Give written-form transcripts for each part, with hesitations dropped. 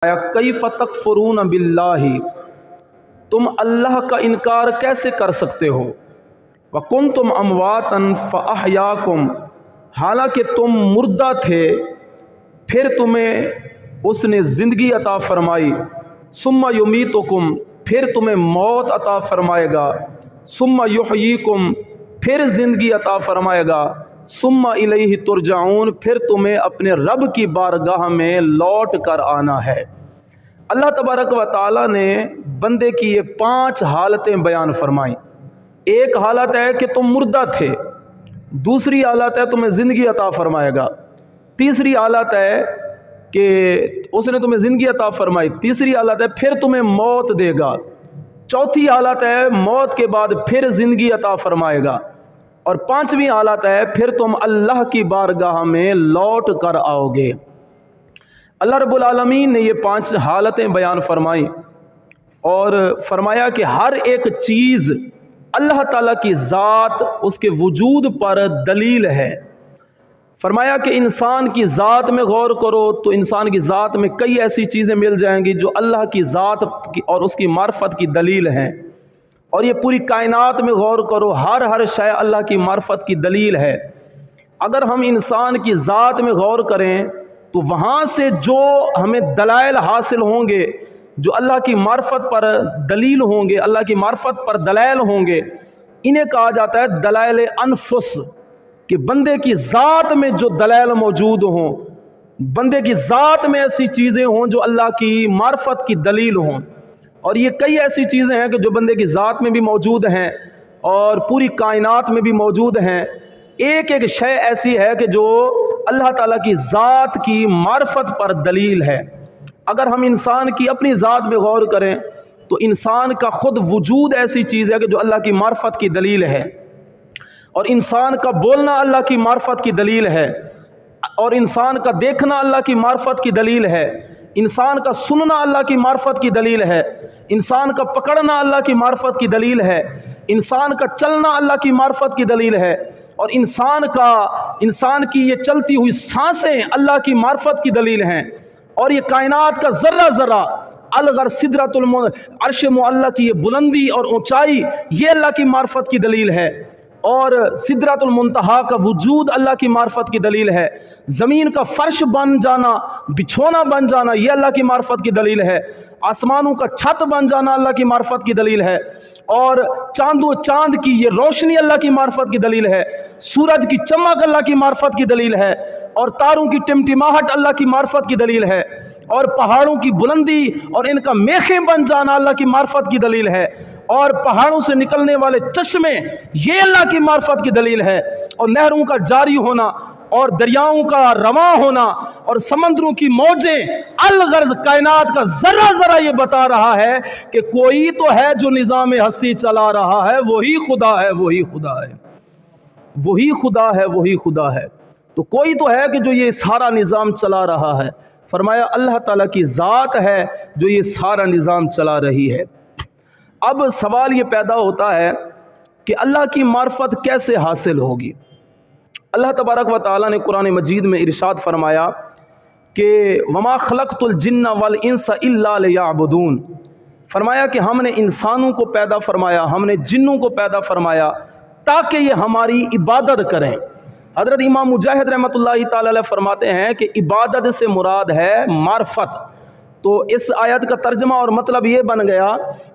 कैफ़ तकफ़ुरून बिल्लाहि, तुम अल्लाह का इनकार कैसे कर सकते हो। व कुंतुम अमवातन फ़अहयाकुम, हालांकि तुम मुर्दा थे फिर तुम्हें उसने ज़िंदगी अता फरमाई। सुम्मा युमीतुकुम, फिर तुम्हें मौत अता फरमाएगा। सुम्मा युहयीकुम, फिर ज़िंदगी अता फरमाएगा। सुम्मा इलैहि तुरजाऊन, फिर तुम्हें अपने रब की बारगाह में लौट कर आना है। अल्लाह तबारक व तआला ने बंदे की ये 5 हालतें बयान फरमाई। एक हालत है कि तुम मुर्दा थे, दूसरी हालत है तुम्हें ज़िंदगी अता फरमाएगा, तीसरी हालत है कि उसने तुम्हें ज़िंदगी अता फरमाई, तीसरी हालत है फिर तुम्हें मौत देगा, चौथी हालत है मौत के बाद फिर ज़िंदगी अता फरमाएगा, और पांचवी हालत है फिर तुम अल्लाह की बारगाह में लौट कर आओगे। अल्लाह रब्बुल आलमीन ने ये 5 हालतें बयान फरमाई और फरमाया कि हर एक चीज़ अल्लाह ताला की ज़ात, उसके वजूद पर दलील है। फरमाया कि इंसान की ज़ात में गौर करो तो इंसान की ज़ात में कई ऐसी चीज़ें मिल जाएंगी जो अल्लाह की ज़ात की और उसकी मार्फत की दलील हैं। और ये पूरी कायनात में गौर करो, हर शय अल्लाह की मार्फत की दलील है। अगर हम इंसान की ज़ात में गौर करें तो वहाँ से जो हमें दलाइल हासिल होंगे, जो अल्लाह की मार्फत पर दलील होंगे, अल्लाह की मार्फत पर दलाइल होंगे, इन्हें कहा जाता है दलाइल अनफुस। कि बंदे की ज़ात में जो दलाइल मौजूद हों, बंदे की ज़ात में ऐसी चीज़ें हों जो अल्लाह की मार्फत की दलील हों। और ये कई ऐसी चीज़ें हैं कि जो बंदे की ज़ात में भी मौजूद हैं और पूरी कायनात में भी मौजूद हैं। एक एक शय ऐसी है कि जो अल्लाह ताला की ज़ात की मार्फत पर दलील है। अगर हम इंसान की अपनी ज़ात में गौर करें तो इंसान का खुद वजूद ऐसी चीज़ है कि जो अल्लाह की मार्फत की दलील है, और इंसान का बोलना अल्लाह की मार्फत की दलील है, और इंसान का देखना अल्लाह की मार्फत की दलील है, इंसान का सुनना अल्लाह की मार्फत की दलील है, इंसान का पकड़ना अल्लाह की मार्फत की दलील है, इंसान का चलना अल्लाह की मार्फत की दलील है, और इंसान की ये चलती हुई सांसें अल्लाह की मार्फत की दलील हैं। और ये कायनात का ज़र्रा ज़र्रा अलगर सिदरतुल अर्श मुअल्ला की ये बुलंदी और ऊंचाई, ये अल्लाह की मार्फत की दलील है। और सिदरतुल मुंतहा का वजूद अल्लाह की मार्फत की दलील है। ज़मीन का फ़र्श बन जाना, बिछोना बन जाना, ये अल्लाह की मार्फत की दलील है। आसमानों का छत बन जाना अल्लाह की मार्फत की दलील है। और चांद की ये रोशनी अल्लाह की मार्फत की दलील है। सूरज की चमक अल्लाह की मार्फत की दलील है। और तारों की टिमटिमाहट अल्लाह की मार्फत की दलील है। और पहाड़ों की बुलंदी और इनका मेखे बन जाना अल्लाह की मार्फत की दलील है। और पहाड़ों से निकलने वाले चश्मे, ये अल्लाह की मार्फत की दलील है। और नहरों का जारी होना और दरियाओं का रवां होना और समंदरों की मौजें, अलगर्ज कायनात का ज़रा ज़रा ये बता रहा है कि कोई तो है जो निज़ाम हस्ती चला रहा है, वही खुदा है, वही खुदा है, वही खुदा है, वही खुदा है। तो कोई तो है कि जो ये सारा निज़ाम चला रहा है। फरमाया अल्लाह ताला की ज़ात है जो ये सारा निज़ाम चला रही है। अब सवाल ये पैदा होता है कि अल्लाह की मार्फत कैसे हासिल होगी। अल्लाह तबारक व तआला ने कुरान मजीद में इरशाद फरमाया कि वमा खलक़तुल जिन्ना वल इंसा इल्ला लियअबुदून। फरमाया कि हमने इंसानों को पैदा फरमाया, हमने जिन्नों को पैदा फरमाया ताकि ये हमारी इबादत करें। हज़रत इमाम मुजाहिद रहमतुल्लाहि तआला अलैह फरमाते हैं कि इबादत से मुराद है मार्फत। तो इस आयत का तर्जमा और मतलब ये बन गया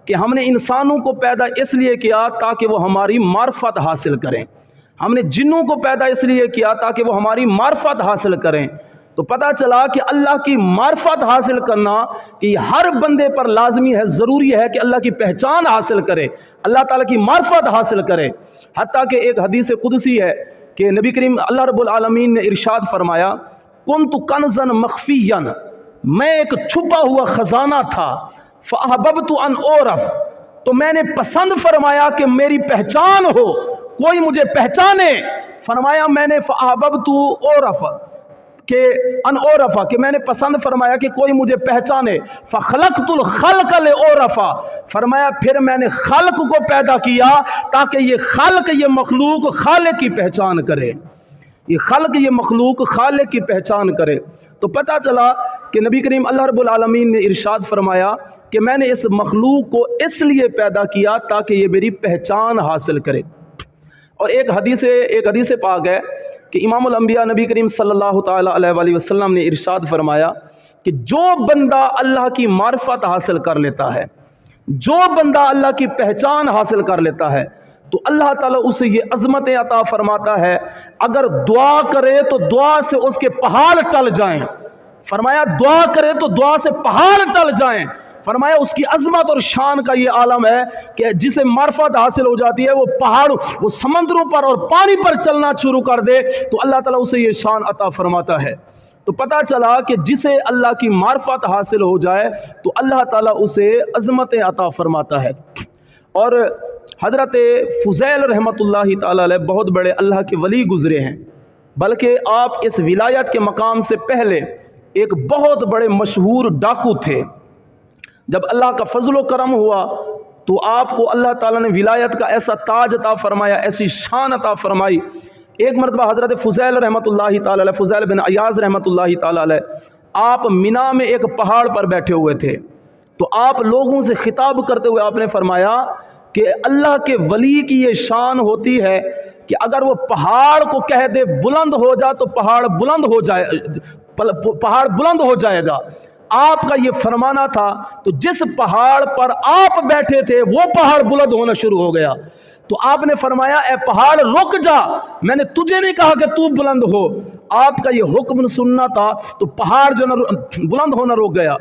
कि हमने इंसानों को पैदा इसलिए किया ताकि वो हमारी मार्फत हासिल करें, हमने जिन्नों को पैदा इसलिए किया ताकि वो हमारी मार्फत हासिल करें। तो पता चला कि अल्लाह की मार्फत हासिल करना कि हर बंदे पर लाजमी है, ज़रूरी है कि अल्लाह की पहचान हासिल करे, अल्लाह ताला की मार्फत हासिल करे। हत्ता कि एक हदीस कुदसी है कि नबी करीम अल्लाह रब्बुल आलमीन ने इरशाद फरमाया, कुन्तु कन्ज़न मख्फियन, मैं एक छुपा हुआ ख़जाना था, फ़अहबब्तु अन ओरफ, तो मैंने पसंद फरमाया कि मेरी पहचान हो, कोई मुझे पहचाने। फरमाया मैंने फ़अहबब्तु ओरफ के अन ओरफा, कि मैंने पसंद फरमाया कि कोई मुझे पहचाने। फ़खलक़तुल खल्क़ लिओरफा, फरमाया फिर मैंने खल्क़ को पैदा किया ताकि ये खल्क़, ये मखलूक खालिक की पहचान करे, ये खल्क़, ये मखलूक खालिक की पहचान करे। तो पता चला کہ نبی کریم اللہ رب العالمین نے ارشاد فرمایا کہ میں نے اس مخلوق کو اس لیے پیدا کیا تاکہ یہ میری پہچان حاصل کرے۔ اور ایک حدیث پاک ہے کہ امام الانبیاء نبی کریم صلی اللہ تعالیٰ علیہ وآلہ وسلم نے ارشاد فرمایا کہ جو بندہ اللہ کی معرفت حاصل کر لیتا ہے، جو بندہ اللہ کی پہچان حاصل کر لیتا ہے، تو اللہ تعالیٰ اسے یہ عظمتیں عطا فرماتا ہے، اگر دعا کرے تو دعا سے اس کے پہاڑ ٹل جائیں۔ فرمایا دعا کرے تو دعا سے پہاڑ ٹل جائیں۔ فرمایا اس کی عظمت اور شان کا یہ عالم ہے کہ جسے معرفت حاصل ہو جاتی ہے وہ پہاڑ، وہ سمندروں پر اور پانی پر چلنا شروع کر دے تو اللہ تعالیٰ اسے یہ شان عطا فرماتا ہے۔ تو پتہ چلا کہ جسے اللہ کی معرفت حاصل ہو جائے تو اللہ تعالیٰ اسے عظمتیں عطا فرماتا ہے۔ اور حضرت فضیل رحمۃ اللہ تعالیٰ علیہ بہت بڑے اللہ کے ولی گزرے ہیں، بلکہ آپ اس ولایت کے مقام سے پہلے ایک بہت بڑے مشہور ڈاکو تھے۔ جب اللہ کا فضل و کرم ہوا تو آپ کو اللہ تعالیٰ نے ولایت کا ایسا تاج عطا فرمایا، ایسی شان عطا فرمائی۔ ایک مرتبہ حضرت فضیل رحمۃ اللہ تعالیٰ علیہ، فضیل بن عیاض رحمۃ اللہ تعالیٰ علیہ، آپ مینا میں ایک پہاڑ پر بیٹھے ہوئے تھے، تو آپ لوگوں سے خطاب کرتے ہوئے آپ نے فرمایا کہ اللہ کے ولی کی یہ شان ہوتی ہے کہ اگر وہ پہاڑ کو کہہ دے بلند ہو جا تو پہاڑ بلند ہو جائے گا۔ آپ کا یہ فرمانا تھا تو جس پہاڑ پر آپ بیٹھے تھے وہ پہاڑ بلند ہونا شروع ہو گیا۔ تو آپ نے فرمایا اے پہاڑ رک جا، میں نے تجھے نہیں کہا کہ تو بلند ہو، آپ کا یہ حکم سننا تھا تو پہاڑ جو بلند ہونا رک گیا۔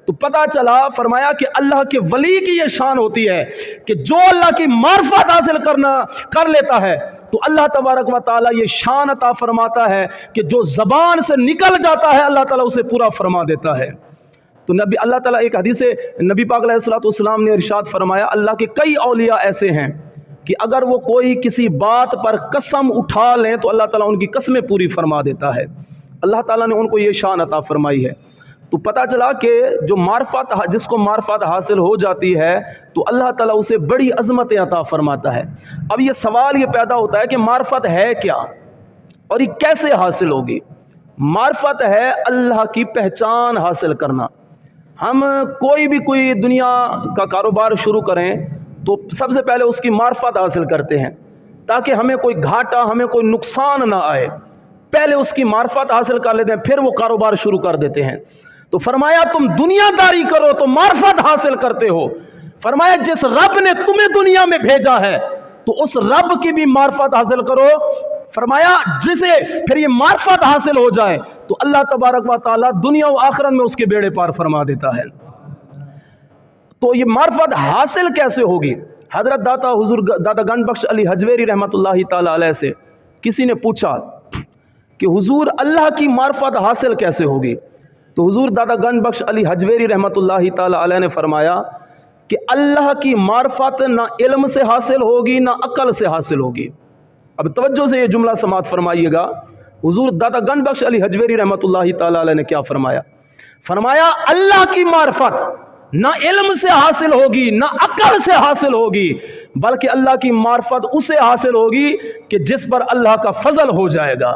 تو پتہ چلا، فرمایا کہ اللہ کے ولی کی یہ شان ہوتی ہے کہ جو اللہ کی معرفت حاصل کر لیتا ہے تو اللہ تبارک و تعالیٰ یہ شان عطا فرماتا ہے کہ جو زبان سے نکل جاتا ہے اللہ تعالیٰ اسے پورا فرما دیتا ہے۔ تو اللہ تعالیٰ ایک حدیث نبی پاک علیہ الصلوۃ والسلام نے ارشاد فرمایا، اللہ کے کئی اولیاء ایسے ہیں کہ اگر وہ کوئی کسی بات پر قسم اٹھا لیں تو اللہ تعالیٰ ان کی قسمیں پوری فرما دیتا ہے۔ اللہ تعالیٰ نے ان کو یہ شان عطا فرمائی ہے۔ تو پتہ چلا کہ جو جس کو معرفت حاصل ہو جاتی ہے تو اللہ تعالیٰ اسے بڑی عظمتیں عطا فرماتا ہے۔ اب یہ سوال یہ پیدا ہوتا ہے کہ معرفت ہے کیا اور یہ کیسے حاصل ہوگی؟ معرفت ہے اللہ کی پہچان حاصل کرنا۔ ہم کوئی دنیا کا کاروبار شروع کریں تو سب سے پہلے اس کی معرفت حاصل کرتے ہیں تاکہ ہمیں کوئی گھاٹا، ہمیں کوئی نقصان نہ آئے۔ پہلے اس کی معرفت حاصل کر لیتے ہیں، پھر وہ کاروبار شروع کر دیتے ہیں۔ تو فرمایا تم دنیا داری کرو تو معرفت حاصل کرتے ہو۔ فرمایا جس رب نے تمہیں دنیا میں بھیجا ہے تو اس رب کی بھی معرفت حاصل کرو۔ فرمایا جسے پھر یہ معرفت حاصل ہو جائے تو اللہ تبارک و تعالیٰ دنیا و آخرت میں اس کے بیڑے پار فرما دیتا ہے۔ تو یہ معرفت حاصل کیسے ہوگی؟ حضرت حضور داتا گنج بخش علی حجویری رحمۃ اللہ تعالیٰ علیہ سے کسی نے پوچھا کہ حضور اللہ کی معرفت حاصل کیسے ہوگی؟ تو حضور داتا گنج بخش علی حجویری رحمۃ اللہ تعالیٰ علیہ نے فرمایا کہ اللہ کی معرفت نہ علم سے حاصل ہوگی نہ عقل سے حاصل ہوگی۔ اب توجہ سے یہ جملہ سماعت فرمائیے گا، حضور داتا گنج بخش علی حجویری رحمۃ اللہ تعالیٰ علیہ نے کیا فرمایا؟ فرمایا اللہ کی معرفت نہ علم سے حاصل ہوگی نہ عقل سے حاصل ہوگی، بلکہ اللہ کی معرفت اسے حاصل ہوگی کہ جس پر اللہ کا فضل ہو جائے گا۔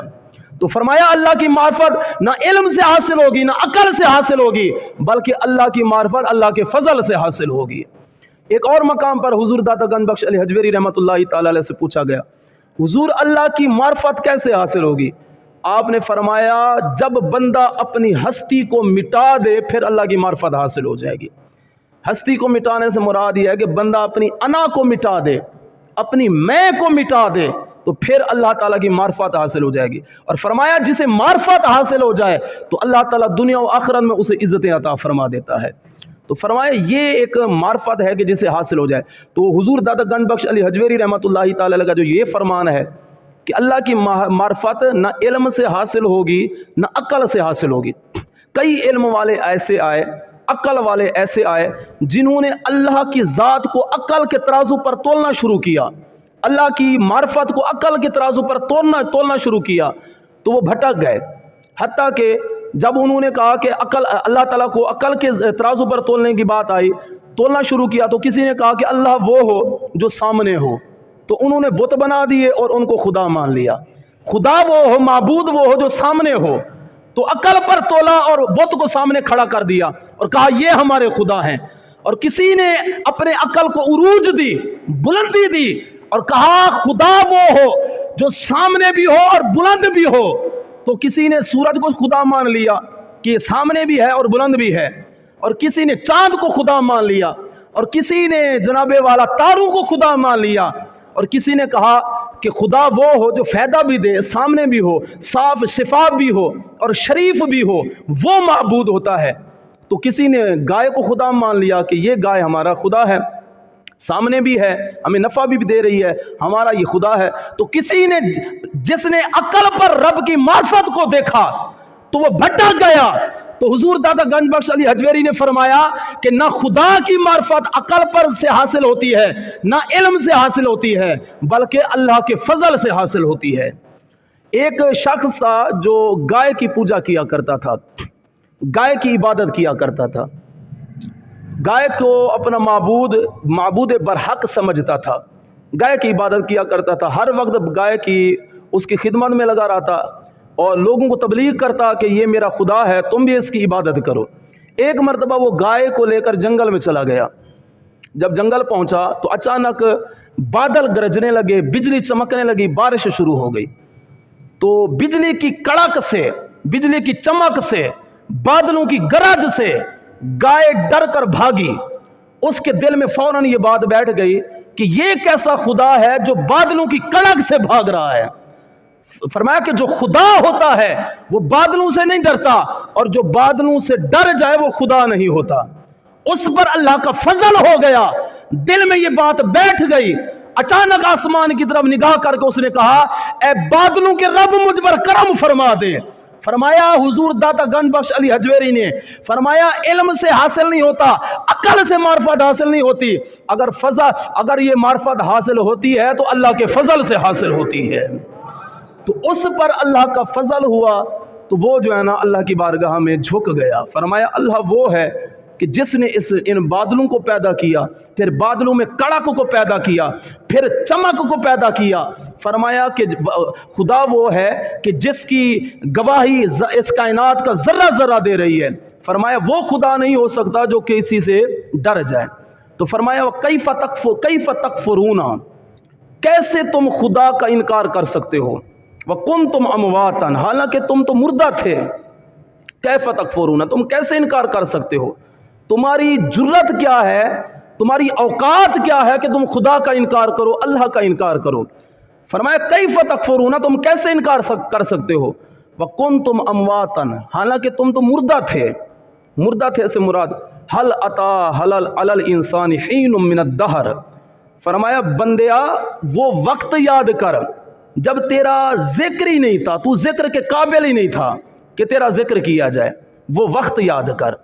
تو فرمایا اللہ کی معرفت نہ علم سے حاصل ہوگی نہ عقل سے حاصل ہوگی، بلکہ اللہ کی معرفت اللہ کے فضل سے حاصل ہوگی۔ ایک اور مقام پر حضور داتا گنج بخش علی حجویری رحمۃ اللہ تعالیٰ علیہ سے پوچھا گیا حضور اللہ کی معرفت کیسے حاصل ہوگی؟ آپ نے فرمایا جب بندہ اپنی ہستی کو مٹا دے پھر اللہ کی معرفت حاصل ہو جائے گی۔ ہستی کو مٹانے سے مراد یہ ہے کہ بندہ اپنی انا کو مٹا دے، اپنی میں کو مٹا دے تو پھر اللہ تعالیٰ کی معرفت حاصل ہو جائے گی۔ اور فرمایا جسے معرفت حاصل ہو جائے تو اللہ تعالیٰ دنیا و آخرت میں اسے عزتیں عطا فرما دیتا ہے۔ تو فرمایا یہ ایک معرفت ہے کہ جسے حاصل ہو جائے۔ تو حضور داتا گنج بخش علی حجویری رحمۃ اللہ تعالیٰ علیہ کا جو یہ فرمان ہے کہ اللہ کی معرفت نہ علم سے حاصل ہوگی نہ عقل سے حاصل ہوگی۔ کئی علم والے ایسے آئے، عقل والے ایسے آئے جنہوں نے اللہ کی ذات کو عقل کے ترازو پر تولنا شروع کیا، اللہ کی معرفت کو عقل کے ترازو پر تولنا شروع کیا تو وہ بھٹک گئے۔ حتیٰ کہ جب انہوں نے کہا کہ اللہ تعالیٰ کو عقل کے ترازو پر تولنے کی بات آئی، تولنا شروع کیا تو کسی نے کہا کہ اللہ وہ ہو جو سامنے ہو، تو انہوں نے بت بنا دیے اور ان کو خدا مان لیا۔ خدا وہ ہو، معبود وہ ہو جو سامنے ہو۔ تو عقل پر تولا اور بت کو سامنے کھڑا کر دیا اور کہا یہ ہمارے خدا ہیں. اور کسی نے اپنے عقل کو عروج دی, بلندی دی اور کہا خدا وہ ہو جو سامنے بھی ہو اور بلند بھی ہو. تو کسی نے سورج کو خدا مان لیا کہ یہ سامنے بھی ہے اور بلند بھی ہے, اور کسی نے چاند کو خدا مان لیا, اور کسی نے جناب والا تاروں کو خدا مان لیا, اور کسی نے کہا کہ خدا وہ ہو جو فائدہ بھی دے, سامنے بھی ہو, صاف شفاف بھی ہو اور شریف بھی ہو, وہ معبود ہوتا ہے. تو کسی نے گائے کو خدا مان لیا کہ یہ گائے ہمارا خدا ہے, سامنے بھی ہے, ہمیں نفع بھی دے رہی ہے, ہمارا یہ خدا ہے. تو کسی نے جس نے عقل پر رب کی معرفت کو دیکھا تو وہ بھٹک گیا. تو حضور دادا گنج بخش علی حجویری نے فرمایا کہ نہ خدا کی معرفت عقل پر سے حاصل ہوتی ہے, نہ علم سے حاصل ہوتی ہے, بلکہ اللہ کے فضل سے حاصل ہوتی ہے. ایک شخص تھا جو گائے کی پوجا کیا کرتا تھا, گائے کی عبادت کیا کرتا تھا, گائے کو اپنا معبود برحق سمجھتا تھا, گائے کی عبادت کیا کرتا تھا, ہر وقت گائے کی اس کی خدمت میں لگا رہتا اور لوگوں کو تبلیغ کرتا کہ یہ میرا خدا ہے, تم بھی اس کی عبادت کرو. ایک مرتبہ وہ گائے کو لے کر جنگل میں چلا گیا. جب جنگل پہنچا تو اچانک بادل گرجنے لگے, بجلی چمکنے لگی, بارش شروع ہو گئی. تو بجلی کی کڑک سے, بجلی کی چمک سے, بادلوں کی گرج سے گائے ڈر کر بھاگی. اس کے دل میں فوراً یہ بات بیٹھ گئی کہ یہ کیسا خدا ہے جو بادلوں کی کڑک سے بھاگ رہا ہے. فرمایا کہ جو خدا ہوتا ہے وہ بادلوں سے نہیں ڈرتا, اور جو بادلوں سے ڈر جائے وہ خدا نہیں ہوتا. اس پر اللہ کا فضل ہو گیا, دل میں یہ بات بیٹھ گئی. اچانک آسمان کی طرف نگاہ کر کے اس نے کہا اے بادلوں کے رب مجھ پر کرم فرما دے. فرمایا حضور داتا گنج بخش علی حجویری نے فرمایا علم سے حاصل نہیں ہوتا, عقل سے معرفت حاصل نہیں ہوتی. اگر یہ معرفت حاصل ہوتی ہے تو اللہ کے فضل سے حاصل ہوتی ہے. تو اس پر اللہ کا فضل ہوا تو وہ جو ہے نا اللہ کی بارگاہ میں جھک گیا. فرمایا اللہ وہ ہے کہ جس نے ان بادلوں کو پیدا کیا, پھر بادلوں میں کڑک کو پیدا کیا, پھر چمک کو پیدا کیا. فرمایا کہ خدا وہ ہے کہ جس کی گواہی اس کائنات کا ذرہ ذرہ دے رہی ہے. فرمایا وہ خدا نہیں ہو سکتا جو کسی سے ڈر جائے. تو فرمایا کیف تکفرون, کیسے تم خدا کا انکار کر سکتے ہو, وَكُنْتُمْ أَمْوَاتًا, حالانکہ تم تو مردہ تھے. کیف تکفرون, تم کیسے انکار کر سکتے ہو, تمہاری جرت کیا ہے, تمہاری اوقات کیا ہے کہ تم خدا کا انکار کرو, اللہ کا انکار کرو. فرمایا کیف تکفرون, تم کیسے انکار کر سکتے ہو, وَكُنْتُمْ أَمْوَاتًا, حالانکہ تم تو مردہ تھے. مردہ تھے سے مراد حل اتا حلل علل انسان حین من الدہر. فرمایا بندیا وہ وقت یاد کر جب تیرا ذکر ہی نہیں تھا, تو ذکر کے قابل ہی نہیں تھا کہ تیرا ذکر کیا جائے, وہ وقت یاد کر.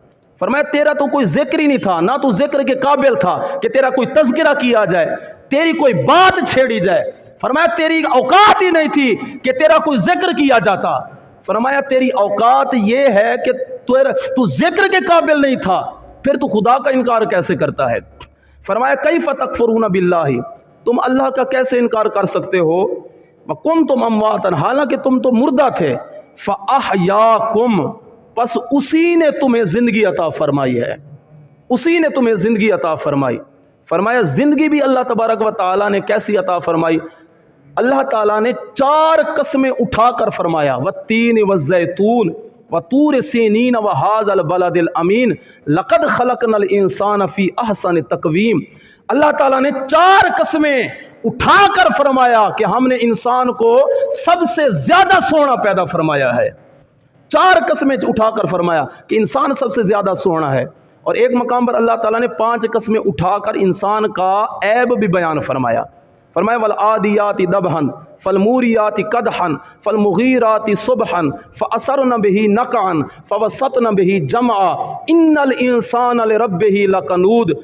فرمایا تیرا تو کوئی ذکر ہی نہیں تھا, نہ تو ذکر کے قابل تھا کہ تیرا کوئی تذکرہ کیا جائے, تیری کوئی بات چھیڑی جائے. فرمایا تیری اوقات ہی نہیں تھی کہ تیرا کوئی ذکر کیا جاتا. فرمایا تیری اوقات یہ ہے کہ تو ذکر کے قابل نہیں تھا, پھر تو خدا کا انکار کیسے کرتا ہے. فرمایا کیف تکفرون باللہ, تم اللہ کا کیسے انکار کر سکتے ہو, وَكُنْتُمْ أَمْوَاتًا, حالانکہ تم تو مردہ تھے. فَأَحْيَاكُمْ, پس اسی نے تمہیں زندگی عطا فرمائی ہے, اسی نے تمہیں زندگی عطا فرمائی. فرمایا زندگی بھی اللہ تبارک و تعالیٰ نے کیسی عطا فرمائی. اللہ تعالیٰ نے 4 قسمیں اٹھا کر فرمایا, وَالتِّينِ وَالزَّيْتُونِ وَطُورِ سِينِينَ وَهَذَا الْبَلَدِ الْأَمِينِ لَقَدْ خَلَقْنَا الْإِنسَانَ فِي أَحْسَنِ تَقْوِيمٍ. اللہ تعالیٰ نے 4 قسمیں اٹھا کر فرمایا کہ ہم نے انسان کو سب سے زیادہ سونا پیدا فرمایا ہے. 4 قسمیں اٹھا کر فرمایا کہ انسان سب سے زیادہ سونا ہے. اور ایک مقام پر اللہ تعالیٰ نے 5 قسمیں اٹھا کر انسان کا عیب بھی بیان فرمایا. فرمایا والعادیات ضبحا فالموریات قدحا فالمغیرات صبحا فأثرن به نقعا فوسطن به جمعا ان الانسان لربه لقنود.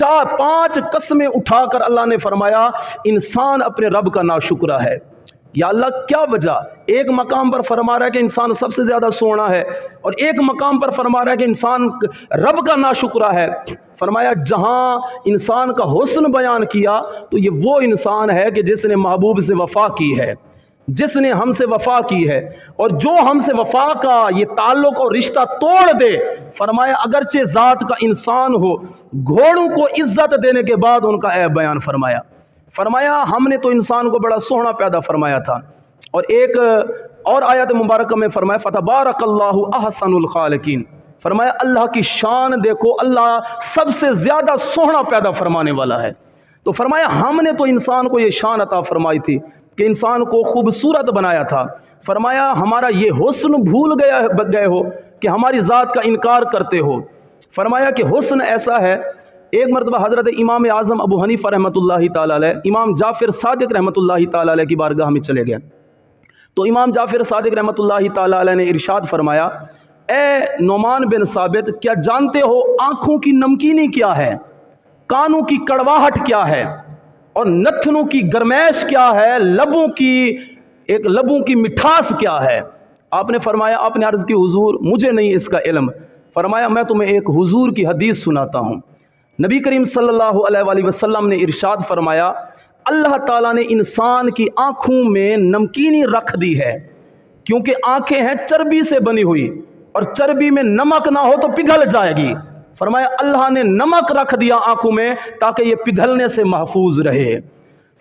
5 قسمیں اٹھا کر اللہ نے فرمایا انسان اپنے رب کا ناشکرہ ہے. یا اللہ کیا وجہ؟ ایک مقام پر فرما رہا ہے کہ انسان سب سے زیادہ سونا ہے, اور ایک مقام پر فرما رہا ہے کہ انسان رب کا ناشکرہ ہے. فرمایا جہاں انسان کا حسن بیان کیا تو یہ وہ انسان ہے کہ جس نے محبوب سے وفا کی ہے, जिसने हमसे वफा की है, और जो हमसे वफा का ये ताल्लुक और रिश्ता तोड़ दे, फरमाया अगरचे ज़ात का इंसान हो, घोड़ों को इज्जत देने के बाद उनका ऐब बयान फरमाया। फरमाया हमने तो इंसान को बड़ा सोहना पैदा फरमाया था। और एक और आयत मुबारक में फरमाया फतबारकल्लाहु अहसनुल खालिकीन, फरमाया अल्लाह की शान देखो, अल्लाह सबसे ज़्यादा सोहना पैदा फरमाने वाला है। तो फरमाया हमने तो इंसान को ये शान अता फरमाई थी कि इंसान को खूबसूरत बनाया था। फरमाया हमारा ये हुस्न भूल गए हो कि हमारी ज़ात का इनकार करते हो। फरमाया कि हुस्न ऐसा है, एक मरतबा हज़रत इमाम आज़म अबू हनीफ़ा रहमतुल्लाहि ताला अलैह इमाम जाफ़िर सादिक़ रहमतुल्लाहि ताला अलैह की बारगाह में चले गए। तो इमाम जाफ़िर सादिक़ रहमतुल्लाहि ताला अलैह ने इरशाद फरमाया, ए नुमान बिन साबित, क्या जानते हो आँखों की नमकीनी क्या है, कानों की कड़वाहट क्या है, और नथनों की गरमैश क्या है, लबों की मिठास क्या है। आपने फरमाया, आपने अर्ज़ की हुजूर मुझे नहीं इसका इल्म। फरमाया मैं तुम्हें एक हुजूर की हदीस सुनाता हूँ। नबी करीम सल्लल्लाहु अलैहि वसल्लम ने इरशाद फरमाया, अल्लाह ताला ने इंसान की आँखों में नमकीनी रख दी है, क्योंकि आँखें हैं चर्बी से बनी हुई, और चर्बी में नमक ना हो तो पिघल जाएगी। फरमाया अल्लाह ने नमक रख दिया आंखों में ताकि ये पिघलने से महफूज रहे।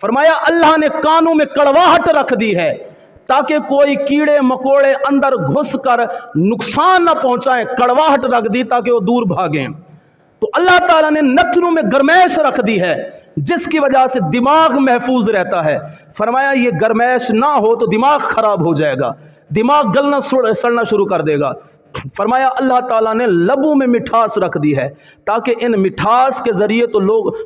फरमाया अल्लाह ने कानों में कड़वाहट रख दी है ताकि कोई कीड़े मकोड़े अंदर घुस कर नुकसान न पहुंचाएं, कड़वाहट रख दी ताकि वो दूर भागें। तो अल्लाह ताला ने नथनों में गरमैश रख दी है जिसकी वजह से दिमाग महफूज रहता है। फरमाया ये गरमैश ना हो तो दिमाग खराब हो जाएगा, दिमाग गलना सड़ना शुरू कर देगा। फरमाया अल्लाह ताला ने लबों में मिठास रख दी है ताकि इन मिठास के ज़रिए तो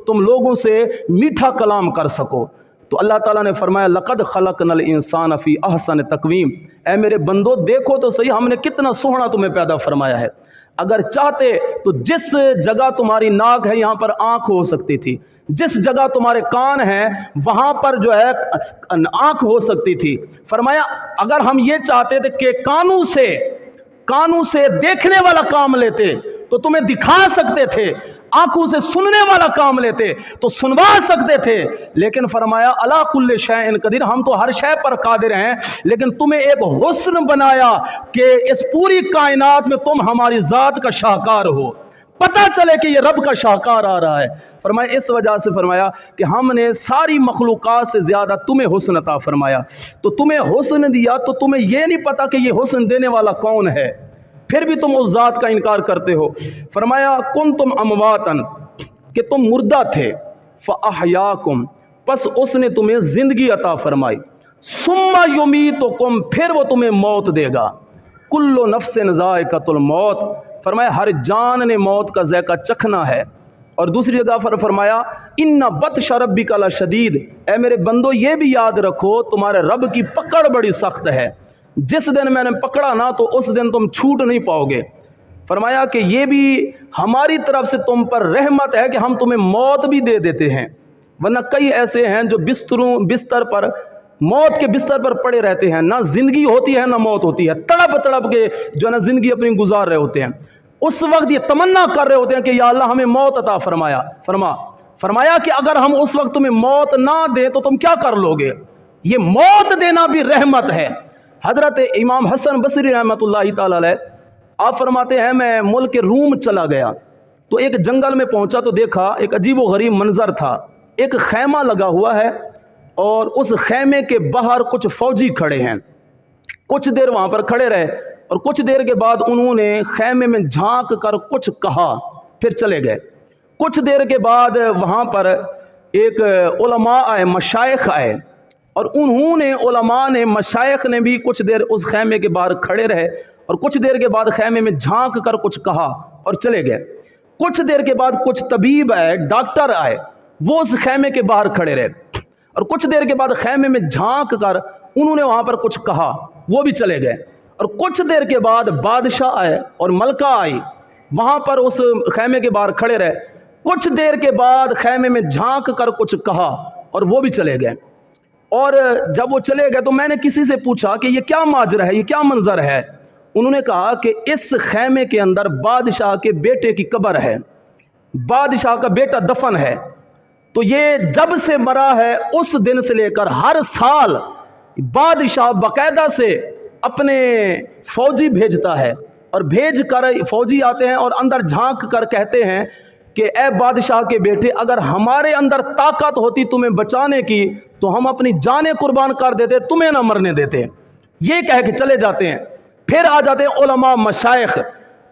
तुम लोगों से मीठा कलाम कर सको। तो अल्लाह ताला ने फरमाया लक़द खलक़नल इंसान फ़ी अहसन तक़वीम, ऐ मेरे बंदो देखो तो सही हमने कितना सोहना तुम्हें पैदा फरमाया है। अगर चाहते तो जिस जगह तुम्हारी नाक है यहाँ पर आँख हो सकती थी, जिस जगह तुम्हारे कान हैं वहाँ पर जो है आँख हो सकती थी। फरमाया अगर हम ये चाहते थे कि कानों से देखने वाला काम लेते तो तुम्हें दिखा सकते थे, आंखों से सुनने वाला काम लेते तो सुनवा सकते थे, लेकिन फरमाया अला कुल्ले शैइन कदीर, हम तो हर शय पर कादिर हैं, लेकिन तुम्हें एक हुस्न बनाया कि इस पूरी कायनात में तुम हमारी ज़ात का शाहकार हो, पता चले कि ये रब का शाहकार आ रहा है। फरमाया इस वजह से फरमाया कि हमने सारी मखलूक़ात से ज़्यादा तुम्हें हुस्न अता फरमाया। तो तुम्हें हुस्न दिया तो तुम्हें यह नहीं पता कि ये हुस्न देने वाला कौन है, फिर भी तुम उस ज़ात का इनकार करते हो। फरमाया कुन तुम अमवातन, कि तुम मुर्दा थे, फ़अहयाकुम, बस उसने तुम्हें ज़िंदगी अता फरमाई, सुम्मा युमीतुकुम, फिर वो तुम्हें मौत देगा, कुल्लु नफ्सिन ज़ाइक़तुल मौत, फरमाया हर जान ने मौत का ज़ायक़ा चखना है। और दूसरी जगह पर फरमाया इन्ना बत्श रब्बिका लशदीद, ऐ मेरे बंदो ये भी याद रखो तुम्हारे रब की पकड़ बड़ी सख्त है, जिस दिन मैंने पकड़ा ना तो उस दिन तुम छूट नहीं पाओगे। फरमाया कि ये भी हमारी तरफ से तुम पर रहमत है कि हम तुम्हें मौत भी दे देते हैं, वरना कई ऐसे हैं जो बिस्तर पर मौत के बिस्तर पर पड़े रहते हैं, ना जिंदगी होती है ना मौत होती है, तड़प तड़प के जो है ना जिंदगी अपनी गुजार रहे होते हैं। उस वक्त ये तमन्ना कर रहे होते हैं कि या अल्लाह हमें मौत अता फरमाया कि अगर हम उस वक्त तुम्हें मौत ना दे तो तुम क्या कर लोगे। ये मौत देना भी रहमत है। हजरत इमाम हसन बसरी रहमतुल्लाहि ताला अलैह आप फरमाते हैं मैं मुल्क रूम चला गया तो एक जंगल में पहुंचा तो देखा एक अजीब व गरीब मंजर था। एक खैमा लगा हुआ है और उस खैमे के बाहर कुछ फौजी खड़े हैं। कुछ देर वहाँ पर खड़े रहे और कुछ देर के बाद उन्होंने खैमे में झांक कर कुछ कहा, फिर चले गए। कुछ देर के बाद वहाँ पर एक उलमा आए, मशाइख आए, और उन्होंने उलमा ने मशाइख ने भी कुछ देर उस खैमे के बाहर खड़े रहे और कुछ देर के बाद खैमे में झांक कर कुछ कहा और चले गए। कुछ देर के बाद कुछ तबीब आए, डॉक्टर आए, वो उस खैमे के बाहर खड़े रहे और कुछ देर के बाद खैमे में झांक कर उन्होंने वहाँ पर कुछ कहा, वो भी चले गए। और कुछ देर के बाद बादशाह आए और मलका आई, वहाँ पर उस खैमे के बाहर खड़े रहे। कुछ देर के बाद खैमे में झांक कर कुछ कहा और वो भी चले गए। और जब वो चले गए तो मैंने किसी से पूछा कि ये क्या माजरा है, ये क्या मंजर है। उन्होंने कहा कि इस खैमे के अंदर बादशाह के बेटे की कब्र है, बादशाह का बेटा दफन है। तो ये जब से मरा है उस दिन से लेकर हर साल बादशाह बाकायदा से अपने फौजी भेजता है और भेज कर फौजी आते हैं और अंदर झांक कर कहते हैं कि ए बादशाह के बेटे, अगर हमारे अंदर ताकत होती तुम्हें बचाने की तो हम अपनी जानें कुर्बान कर देते, तुम्हें ना मरने देते। ये कह के चले जाते हैं। फिर आ जाते हैं उलमा मशाइख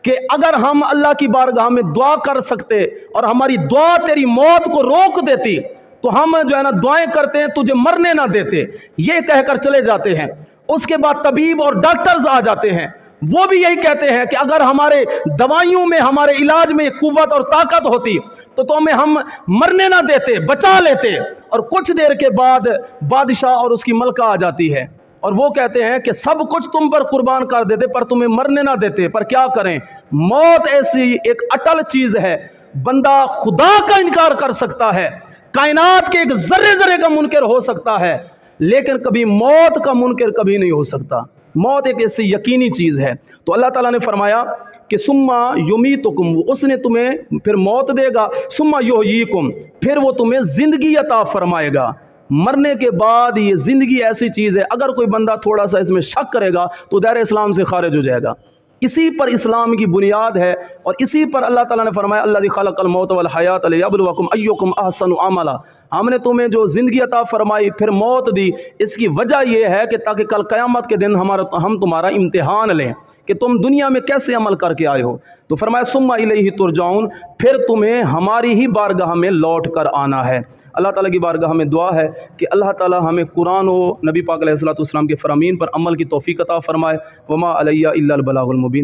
कि अगर हम अल्लाह की बारगाह में दुआ कर सकते और हमारी दुआ तेरी मौत को रोक देती तो हम जो है ना दुआएं करते हैं, तुझे मरने ना देते। ये कहकर चले जाते हैं। उसके बाद तबीब और डॉक्टर्स आ जाते हैं, वो भी यही कहते हैं कि अगर हमारे दवाइयों में, हमारे इलाज में कुव्वत और ताकत होती तो तुम्हें हम मरने ना देते, बचा लेते। और कुछ देर के बाद बादशाह और उसकी मलका आ जाती है और वो कहते हैं कि सब कुछ तुम पर कुर्बान कर देते पर तुम्हें मरने ना देते। पर क्या करें, मौत ऐसी एक अटल चीज है, बंदा खुदा का इनकार कर सकता है, कायनात के एक जर्रे जर्रे का मुनकर हो सकता है, लेकिन कभी मौत का मुनकर कभी नहीं हो सकता। मौत एक ऐसी यकीनी चीज़ है। तो अल्लाह ताला ने फरमाया कि सुम्मा युमीतुकुम, उसने तुम्हें फिर मौत देगा, सुम्मा युहयीकुम, फिर वो तुम्हें ज़िंदगी अता फरमाएगा। मरने के बाद ये ज़िंदगी ऐसी चीज़ है, अगर कोई बंदा थोड़ा सा इसमें शक करेगा तो दायरे इस्लाम से खारिज हो जाएगा। इसी पर इस्लाम की बुनियाद है और इसी पर अल्लाह ताला ने फरमाया अल्लाज़ी खलक़ल मौत वल हयात लियब्लुवकुम अय्युकुम अहसनु अमला, हमने तुम्हें जो ज़िंदगी अता फरमाई फिर मौत दी, इसकी वजह यह है कि ताकि कल क़यामत के दिन हम तुम्हारा इम्तिहान लें कि तुम दुनिया में कैसे अमल करके आए हो। तो फरमाया सुम्मा इलैहि तुरजाऊन, फिर तुम्हें हमारी ही बारगाह में लौट कर आना है। अल्लाह ताला की बारगाह में दुआ है कि अल्लाह ताला हमें कुरान व नबी पाक अलैहिस्सलातु वस्सलाम के फ़रामीन पर अमल की तौफ़ीक़ अता फ़रमाए। वमा अलैया इल्लल बलागुल मुबीन।